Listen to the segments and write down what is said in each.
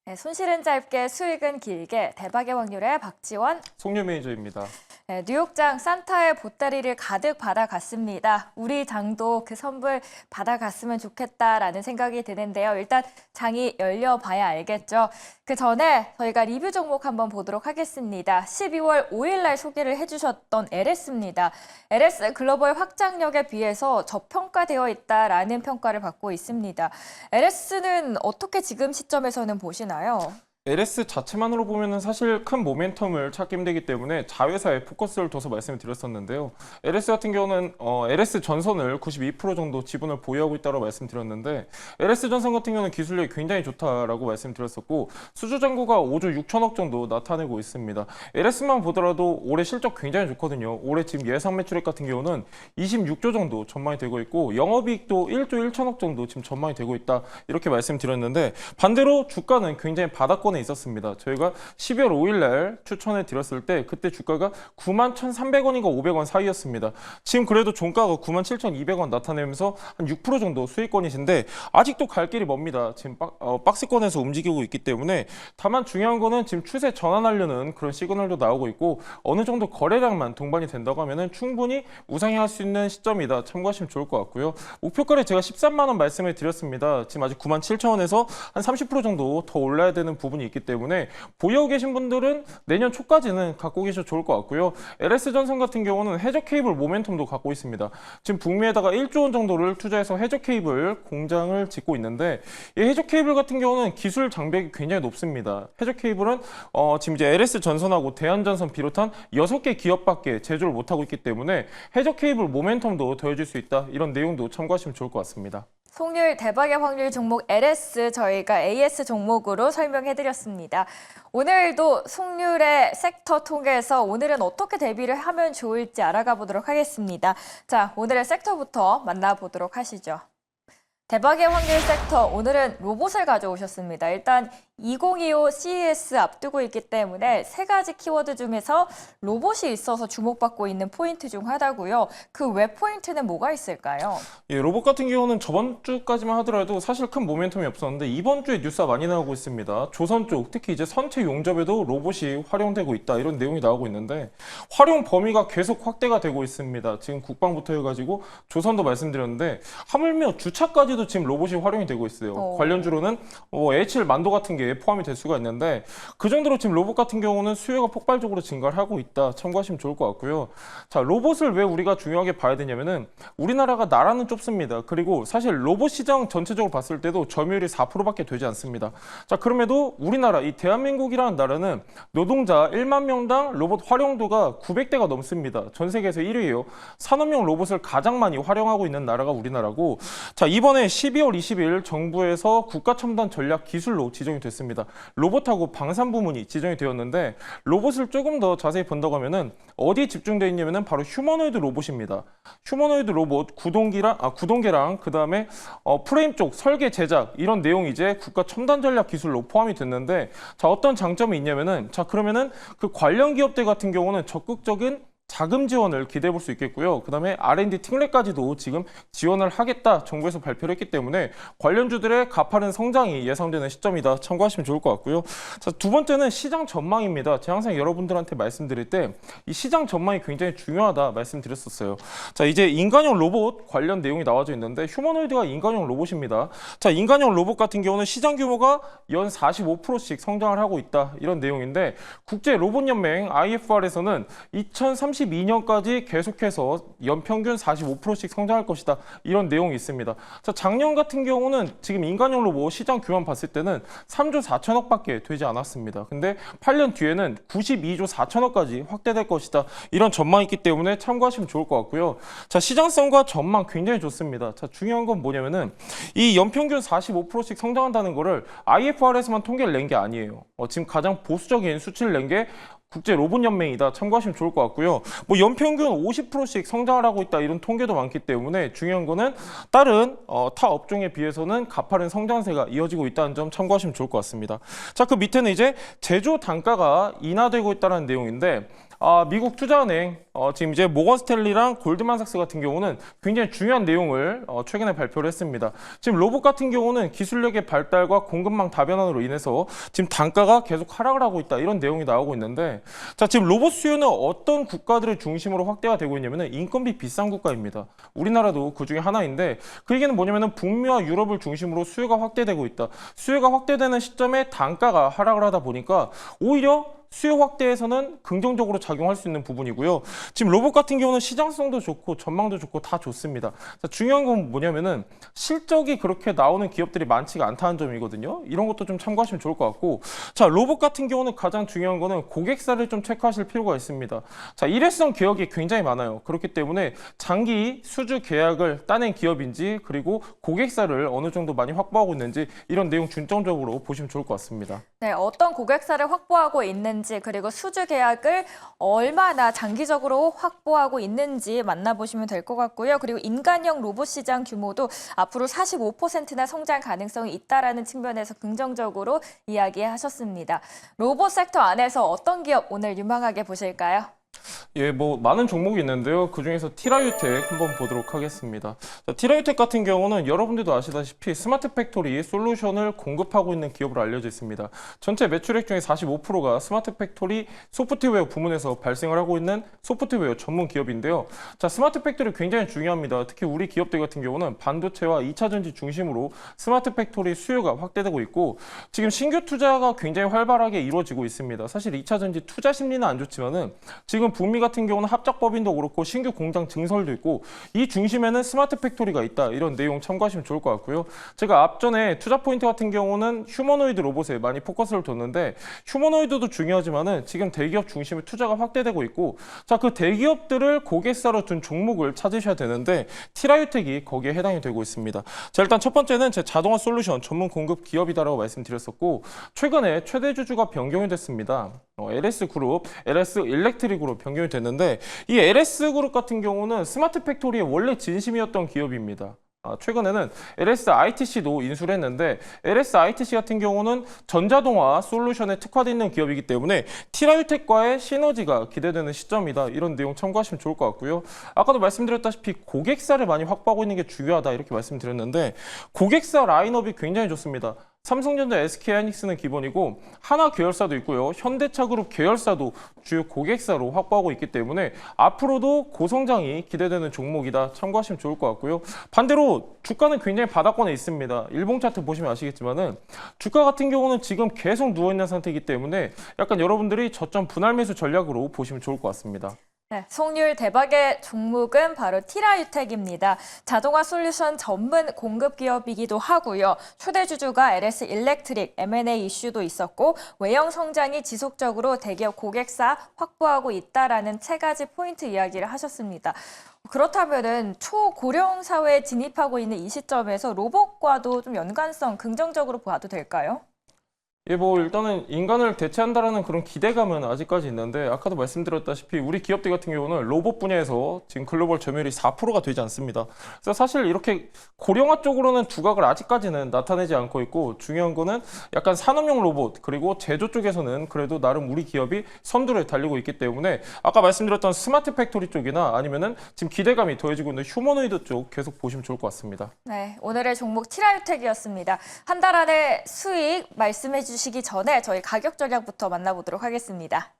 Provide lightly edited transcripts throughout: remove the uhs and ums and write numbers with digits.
네, 손실은 짧게 수익은 길게 대박의 확률의 박지원, 송유 매니저입니다. 네, 뉴욕장 산타의 보따리를 가득 받아갔습니다. 우리 장도 그 선물 받아갔으면 좋겠다라는 생각이 드는데요. 일단 장이 열려봐야 알겠죠. 그 전에 저희가 리뷰 종목 한번 보도록 하겠습니다. 12월 5일 날 소개를 해주셨던 LS입니다. LS 글로벌 확장력에 비해서 저평가되어 있다라는 평가를 받고 있습니다. LS는 어떻게 지금 시점에서는 보시나요? LS 자체만으로 보면은 사실 큰 모멘텀을 찾기 힘들기 때문에 자회사에 포커스를 둬서 말씀을 드렸었는데요. LS 같은 경우는 LS 전선을 92% 정도 지분을 보유하고 있다고 말씀드렸는데 LS 전선 같은 경우는 기술력이 굉장히 좋다라고 말씀드렸었고 수주 잔고가 5조 6천억 정도 나타내고 있습니다. LS만 보더라도 올해 실적 굉장히 좋거든요. 올해 지금 예상 매출액 같은 경우는 26조 정도 전망이 되고 있고 영업이익도 1조 1천억 정도 지금 전망이 되고 있다 이렇게 말씀드렸는데 반대로 주가는 굉장히 바닥권에 있었습니다. 저희가 12월 5일 날 추천해 드렸을 때 그때 주가가 91,300원인가 500원 사이였습니다. 지금 그래도 종가가 97,200원 나타내면서 한 6% 정도 수익권이신데 아직도 갈 길이 멉니다. 지금 박스권에서 움직이고 있기 때문에 다만 중요한 거는 지금 추세 전환하려는 그런 시그널도 나오고 있고 어느 정도 거래량만 동반이 된다고 하면은 충분히 우상향할 수 있는 시점이다. 참고하시면 좋을 것 같고요. 목표가를 제가 13만 원 말씀을 드렸습니다. 지금 아직 97,000원에서 한 30% 정도 더 올라야 되는 부분이 있기 때문에 보유하고 계신 분들은 내년 초까지는 갖고 계셔도 좋을 것 같고요. LS전선 같은 경우는 해저 케이블 모멘텀도 갖고 있습니다. 지금 북미에다가 1조 원 정도를 투자해서 해저 케이블 공장을 짓고 있는데 이 해저 케이블 같은 경우는 기술 장벽이 굉장히 높습니다. 해저 케이블은 지금 이제 LS전선하고 대한전선 비롯한 6개 기업밖에 제조를 못하고 있기 때문에 해저 케이블 모멘텀도 더해질 수 있다. 이런 내용도 참고하시면 좋을 것 같습니다. 송률 대박의 확률 종목 LS 저희가 AS 종목으로 설명해드렸습니다. 오늘도 송률의 섹터 통해서 오늘은 어떻게 대비를 하면 좋을지 알아가 보도록 하겠습니다. 자, 오늘의 섹터부터 만나보도록 하시죠. 대박의 확률 섹터, 오늘은 로봇을 가져오셨습니다. 일단 2025 CES 앞두고 있기 때문에 세 가지 키워드 중에서 로봇이 있어서 주목받고 있는 포인트 중 하나고요. 그 외 포인트는 뭐가 있을까요? 예, 로봇 같은 경우는 저번 주까지만 하더라도 사실 큰 모멘텀이 없었는데 이번 주에 뉴스가 많이 나오고 있습니다. 조선 쪽, 특히 이제 선체 용접에도 로봇이 활용되고 있다 이런 내용이 나오고 있는데 활용 범위가 계속 확대가 되고 있습니다. 지금 국방부터 해가지고 조선도 말씀드렸는데 하물며 주차까지도 지금 로봇이 활용이 되고 있어요. 관련주로는 H7 만도 같은 게 포함이 될 수가 있는데 그 정도로 지금 로봇 같은 경우는 수요가 폭발적으로 증가를 하고 있다. 참고하시면 좋을 것 같고요. 자, 로봇을 왜 우리가 중요하게 봐야 되냐면은 우리나라가 나라는 좁습니다. 그리고 사실 로봇 시장 전체적으로 봤을 때도 점유율이 4%밖에 되지 않습니다. 자, 그럼에도 우리나라 이 대한민국이라는 나라는 노동자 1만 명당 로봇 활용도가 900대가 넘습니다. 전 세계에서 1위예요. 산업용 로봇을 가장 많이 활용하고 있는 나라가 우리나라고 자, 이번에 12월 20일 정부에서 국가첨단 전략 기술로 지정이 됐습니다. 로봇하고 방산 부문이 지정이 되었는데 로봇을 조금 더 자세히 본다고 하면은 어디에 집중되어 있냐면은 바로 휴머노이드 로봇입니다. 휴머노이드 로봇 구동계랑 그다음에 프레임 쪽 설계 제작 이런 내용이 이제 국가 첨단 전략 기술로 포함이 됐는데 자, 어떤 장점이 있냐면은 자, 그러면은 그 관련 기업들 같은 경우는 적극적인 자금 지원을 기대해 볼 수 있겠고요. 그다음에 R&D 특례까지도 지금 지원을 하겠다 정부에서 발표를 했기 때문에 관련주들의 가파른 성장이 예상되는 시점이다. 참고하시면 좋을 것 같고요. 자, 두 번째는 시장 전망입니다. 제가 항상 여러분들한테 말씀드릴 때 이 시장 전망이 굉장히 중요하다 말씀드렸었어요. 자, 이제 인간형 로봇 관련 내용이 나와져 있는데 휴머노이드가 인간형 로봇입니다. 자, 인간형 로봇 같은 경우는 시장 규모가 연 45%씩 성장을 하고 있다. 이런 내용인데 국제 로봇 연맹 IFR에서는 2032년까지 계속해서 연평균 45%씩 성장할 것이다. 이런 내용이 있습니다. 자, 작년 같은 경우는 지금 인간형 로봇 시장 규모만 봤을 때는 3조 4천억밖에 되지 않았습니다. 근데 8년 뒤에는 92조 4천억까지 확대될 것이다. 이런 전망이 있기 때문에 참고하시면 좋을 것 같고요. 자, 시장성과 전망 굉장히 좋습니다. 자, 중요한 건 뭐냐면은 이 연평균 45%씩 성장한다는 거를 IFR에서만 통계를 낸 게 아니에요. 지금 가장 보수적인 수치를 낸 게 국제 로봇 연맹이다. 참고하시면 좋을 것 같고요. 뭐 연평균 50%씩 성장을 하고 있다. 이런 통계도 많기 때문에 중요한 거는 다른 타 업종에 비해서는 가파른 성장세가 이어지고 있다는 점 참고하시면 좋을 것 같습니다. 자, 그 밑에는 이제 제조 단가가 인하되고 있다는 내용인데 미국 투자은행 지금 이제 모건 스탠리랑 골드만삭스 같은 경우는 굉장히 중요한 내용을 최근에 발표를 했습니다. 지금 로봇 같은 경우는 기술력의 발달과 공급망 다변화로 인해서 지금 단가가 계속 하락을 하고 있다 이런 내용이 나오고 있는데, 자 지금 로봇 수요는 어떤 국가들을 중심으로 확대가 되고 있냐면은 인건비 비싼 국가입니다. 우리나라도 그 중에 하나인데, 그 얘기는 뭐냐면은 북미와 유럽을 중심으로 수요가 확대되고 있다. 수요가 확대되는 시점에 단가가 하락을 하다 보니까 오히려 수요 확대에서는 긍정적으로 작용할 수 있는 부분이고요. 지금 로봇 같은 경우는 시장성도 좋고 전망도 좋고 다 좋습니다. 자, 중요한 건 뭐냐면은 실적이 그렇게 나오는 기업들이 많지가 않다는 점이거든요. 이런 것도 좀 참고하시면 좋을 것 같고, 자 로봇 같은 경우는 가장 중요한 거는 고객사를 좀 체크하실 필요가 있습니다. 자 일회성 계약이 굉장히 많아요. 그렇기 때문에 장기 수주 계약을 따낸 기업인지, 그리고 고객사를 어느 정도 많이 확보하고 있는지, 이런 내용 중점적으로 보시면 좋을 것 같습니다. 네, 어떤 고객사를 확보하고 있는지, 그리고 수주 계약을 얼마나 장기적으로 확보하고 있는지 만나보시면 될 것 같고요. 그리고 인간형 로봇 시장 규모도 앞으로 45%나 성장 가능성이 있다라는 측면에서 긍정적으로 이야기하셨습니다. 로봇 섹터 안에서 어떤 기업 오늘 유망하게 보실까요? 예, 뭐 많은 종목이 있는데요. 그중에서 티라유텍 한번 보도록 하겠습니다. 자, 티라유텍 같은 경우는 여러분들도 아시다시피 스마트 팩토리 솔루션을 공급하고 있는 기업으로 알려져 있습니다. 전체 매출액 중에 45%가 스마트 팩토리 소프트웨어 부문에서 발생을 하고 있는 소프트웨어 전문 기업인데요. 자, 스마트 팩토리 굉장히 중요합니다. 특히 우리 기업들 같은 경우는 반도체와 2차 전지 중심으로 스마트 팩토리 수요가 확대되고 있고, 지금 신규 투자가 굉장히 활발하게 이루어지고 있습니다. 사실 2차 전지 투자 심리는 안 좋지만은 지금 북미 같은 경우는 합작법인도 그렇고 신규 공장 증설도 있고, 이 중심에는 스마트 팩토리가 있다, 이런 내용 참고하시면 좋을 것 같고요. 제가 앞전에 투자 포인트 같은 경우는 휴머노이드 로봇에 많이 포커스를 뒀는데, 휴머노이드도 중요하지만은 지금 대기업 중심의 투자가 확대되고 있고, 자 그 대기업들을 고객사로 둔 종목을 찾으셔야 되는데 티라유텍이 거기에 해당이 되고 있습니다. 자 일단 첫 번째는 제 자동화 솔루션 전문 공급 기업이다라고 말씀드렸었고, 최근에 최대 주주가 변경이 됐습니다. LS 그룹, LS 일렉트릭으로 변경이 됐는데, 이 LS 그룹 같은 경우는 스마트 팩토리의 원래 진심이었던 기업입니다. 최근에는 LS ITC도 인수를 했는데, LS ITC 같은 경우는 전자동화 솔루션에 특화되어 있는 기업이기 때문에 티라유텍과의 시너지가 기대되는 시점이다, 이런 내용 참고하시면 좋을 것 같고요. 아까도 말씀드렸다시피 고객사를 많이 확보하고 있는 게 중요하다, 이렇게 말씀드렸는데, 고객사 라인업이 굉장히 좋습니다. 삼성전자, SK하이닉스는 기본이고 하나 계열사도 있고요. 현대차그룹 계열사도 주요 고객사로 확보하고 있기 때문에 앞으로도 고성장이 기대되는 종목이다, 참고하시면 좋을 것 같고요. 반대로 주가는 굉장히 바닥권에 있습니다. 일봉 차트 보시면 아시겠지만은 주가 같은 경우는 지금 계속 누워있는 상태이기 때문에 약간 여러분들이 저점 분할 매수 전략으로 보시면 좋을 것 같습니다. 네, 송률 대박의 종목은 바로 티라유텍입니다. 자동화 솔루션 전문 공급 기업이기도 하고요. 초대 주주가 LS 일렉트릭, M&A 이슈도 있었고, 외형 성장이 지속적으로 대기업 고객사 확보하고 있다라는 세 가지 포인트 이야기를 하셨습니다. 그렇다면은 초고령 사회에 진입하고 있는 이 시점에서 로봇과도 좀 연관성 긍정적으로 봐도 될까요? 예, 뭐 일단은 인간을 대체한다라는 그런 기대감은 아직까지 있는데, 아까도 말씀드렸다시피 우리 기업들 같은 경우는 로봇 분야에서 지금 글로벌 점유율이 4%가 되지 않습니다. 그래서 사실 이렇게 고령화 쪽으로는 두각을 아직까지는 나타내지 않고 있고, 중요한 거는 약간 산업용 로봇, 그리고 제조 쪽에서는 그래도 나름 우리 기업이 선두를 달리고 있기 때문에 아까 말씀드렸던 스마트 팩토리 쪽이나 아니면은 지금 기대감이 더해지고 있는 휴머노이드 쪽 계속 보시면 좋을 것 같습니다. 네, 오늘의 종목 티라유텍이었습니다. 한 달 안에 수익 말씀해 주시기 전에 저희 가격 전략부터 만나보도록 하겠습니다.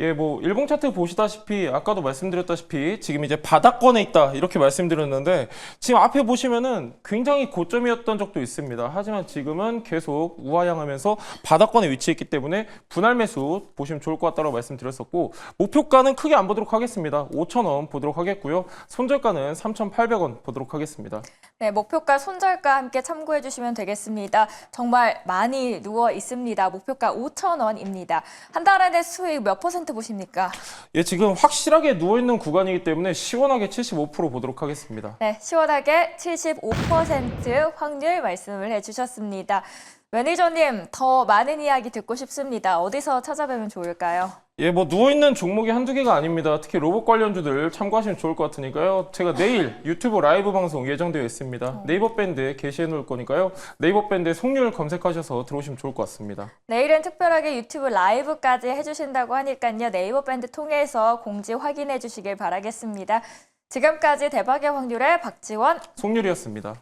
예, 뭐 일봉 차트 보시다시피 아까도 말씀드렸다시피 지금 이제 바닥권에 있다, 이렇게 말씀드렸는데, 지금 앞에 보시면은 굉장히 고점이었던 적도 있습니다. 하지만 지금은 계속 우하향하면서 바닥권에 위치했기 때문에 분할 매수 보시면 좋을 것 같다고 말씀드렸었고, 목표가는 크게 안 보도록 하겠습니다. 5,000원 보도록 하겠고요. 손절가는 3,800원 보도록 하겠습니다. 네, 목표가 손절가 함께 참고해 주시면 되겠습니다. 정말 많이 누워 있습니다. 목표가 5,000원입니다. 한 달 안에 수익 몇 퍼센트 보십니까? 예, 지금 확실하게 누워있는 구간이기 때문에 시원하게 75% 보도록 하겠습니다. 네, 시원하게 75% 확률 말씀을 해주셨습니다. 매니저님, 더 많은 이야기 듣고 싶습니다. 어디서 찾아뵈면 좋을까요? 예, 뭐 누워있는 종목이 한두 개가 아닙니다. 특히 로봇 관련주들 참고하시면 좋을 것 같으니까요. 제가 내일 유튜브 라이브 방송 예정되어 있습니다. 네이버 밴드에 게시해 놓을 거니까요. 네이버 밴드에 송률 검색하셔서 들어오시면 좋을 것 같습니다. 내일은 특별하게 유튜브 라이브까지 해주신다고 하니까요. 네이버 밴드 통해서 공지 확인해 주시길 바라겠습니다. 지금까지 대박의 확률의 박지원, 송률이었습니다.